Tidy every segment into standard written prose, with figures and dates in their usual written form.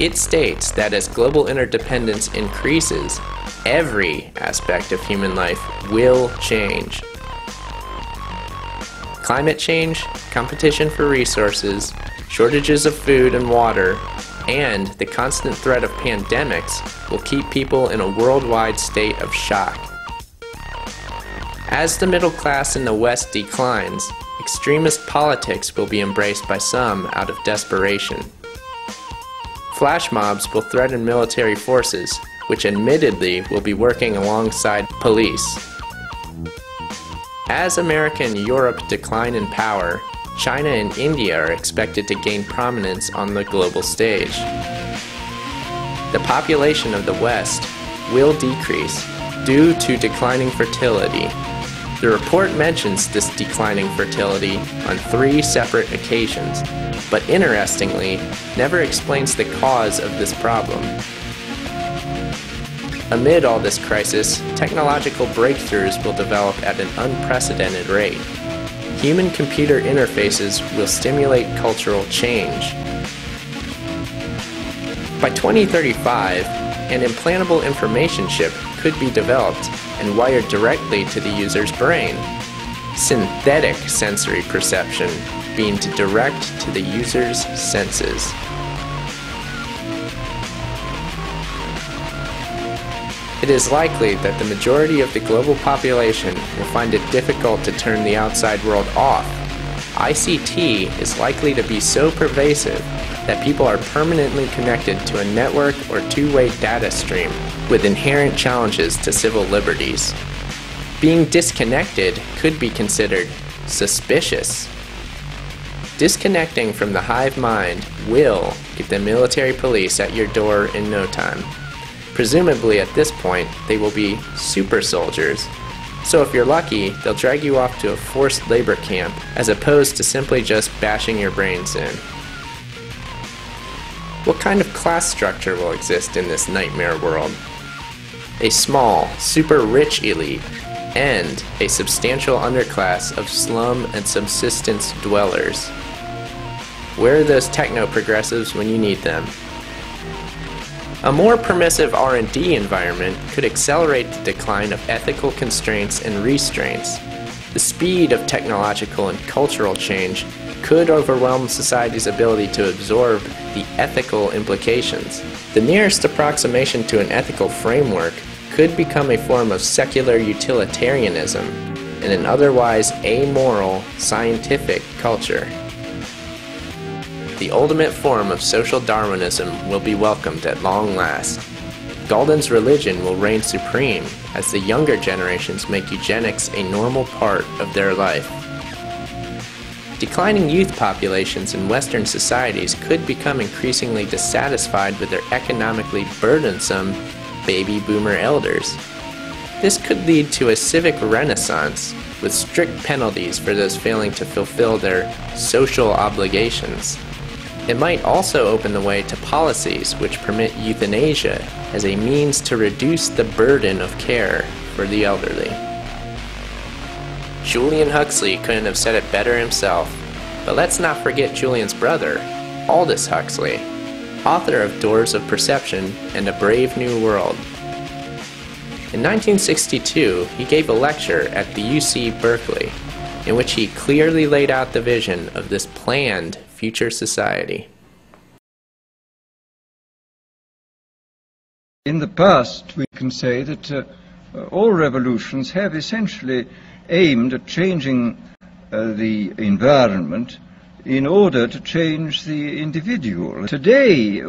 It states that as global interdependence increases, every aspect of human life will change. Climate change, competition for resources, shortages of food and water, and the constant threat of pandemics will keep people in a worldwide state of shock. As the middle class in the West declines, extremist politics will be embraced by some out of desperation. Flash mobs will threaten military forces, which admittedly will be working alongside police. As America and Europe decline in power, China and India are expected to gain prominence on the global stage. The population of the West will decrease due to declining fertility. The report mentions this declining fertility on 3 separate occasions, but interestingly, never explains the cause of this problem. Amid all this crisis, technological breakthroughs will develop at an unprecedented rate. Human-computer interfaces will stimulate cultural change. By 2035, an implantable information chip could be developed and wired directly to the user's brain. Synthetic sensory perception being direct to the user's senses. It is likely that the majority of the global population will find it difficult to turn the outside world off. ICT is likely to be so pervasive that people are permanently connected to a network or two-way data stream with inherent challenges to civil liberties. Being disconnected could be considered suspicious. Disconnecting from the hive mind will get the military police at your door in no time. Presumably at this point, they will be super soldiers. So if you're lucky, they'll drag you off to a forced labor camp as opposed to simply just bashing your brains in. What kind of class structure will exist in this nightmare world? A small, super rich elite and a substantial underclass of slum and subsistence dwellers. Where are those techno-progressives when you need them? A more permissive R&D environment could accelerate the decline of ethical constraints and restraints. The speed of technological and cultural change could overwhelm society's ability to absorb the ethical implications. The nearest approximation to an ethical framework could become a form of secular utilitarianism in an otherwise amoral scientific culture. The ultimate form of social Darwinism will be welcomed at long last. Galden's religion will reign supreme as the younger generations make eugenics a normal part of their life. Declining youth populations in Western societies could become increasingly dissatisfied with their economically burdensome baby boomer elders. This could lead to a civic renaissance with strict penalties for those failing to fulfill their social obligations. It might also open the way to policies which permit euthanasia as a means to reduce the burden of care for the elderly. Julian Huxley couldn't have said it better himself, but let's not forget Julian's brother, Aldous Huxley, author of Doors of Perception and A Brave New World. In 1962, he gave a lecture at the UC Berkeley, in which he clearly laid out the vision of this planned future society. In the past, we can say that all revolutions have essentially aimed at changing the environment in order to change the individual. Today,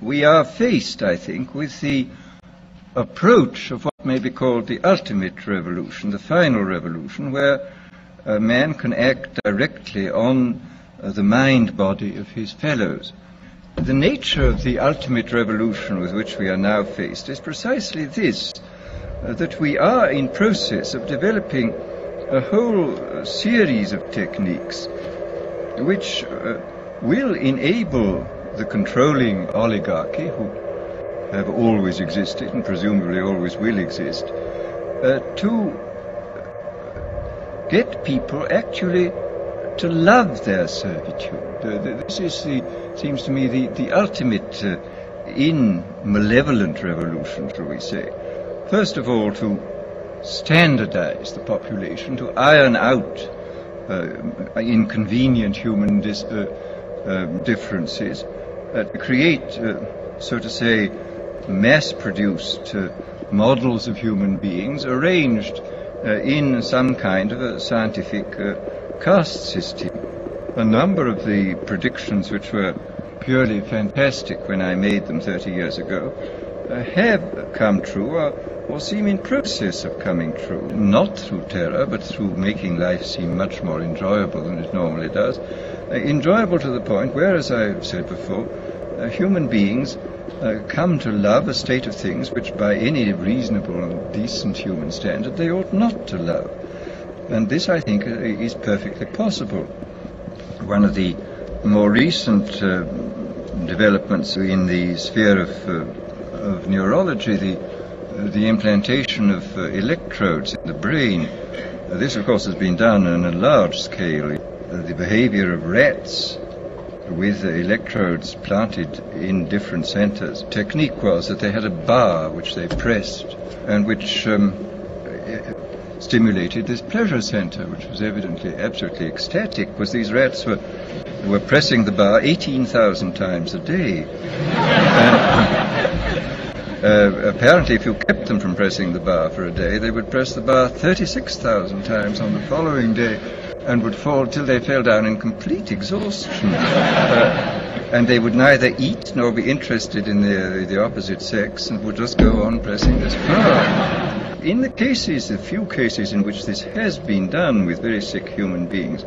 we are faced, I think, with the approach of what may be called the ultimate revolution, the final revolution, where man can act directly on the mind-body of his fellows. The nature of the ultimate revolution with which we are now faced is precisely this, that we are in process of developing a whole series of techniques which will enable the controlling oligarchy, who have always existed and presumably always will exist, to get people actually to love their servitude. This is seems to me the ultimate in malevolent revolution, shall we say. First of all, to standardize the population, to iron out inconvenient human differences, to create, so to say, mass-produced models of human beings arranged in some kind of a scientific caste system. A number of the predictions which were purely fantastic when I made them 30 years ago have come true or seem in process of coming true, not through terror, but through making life seem much more enjoyable than it normally does. Enjoyable to the point where, as I've said before, human beings come to love a state of things which by any reasonable and decent human standard they ought not to love. And this, I think, is perfectly possible. One of the more recent developments in the sphere of neurology, the implantation of electrodes in the brain. This, of course, has been done on a large scale. The behavior of rats with electrodes planted in different centers. The technique was that they had a bar which they pressed and which stimulated this pleasure center, which was evidently absolutely ecstatic, because these rats were pressing the bar 18,000 times a day. Apparently, if you kept them from pressing the bar for a day, they would press the bar 36,000 times on the following day and would fall till they fell down in complete exhaustion. And they would neither eat nor be interested in the opposite sex and would just go on pressing this bar. In the few cases in which this has been done with very sick human beings,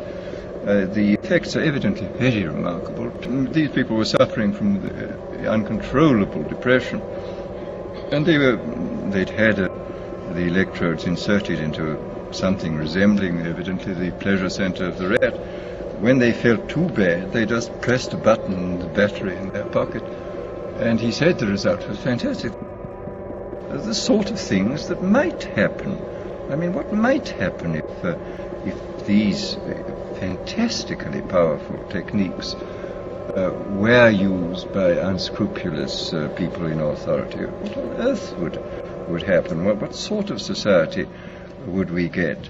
the effects are evidently very remarkable. These people were suffering from uncontrollable depression, and they'd had the electrodes inserted into something resembling evidently the pleasure center of the rat. When they felt too bad, they just pressed a button on the battery in their pocket, and he said the result was fantastic. The sort of things that might happen. I mean, what might happen if these fantastically powerful techniques were used by unscrupulous people in authority? What on earth would happen? What sort of society would we get?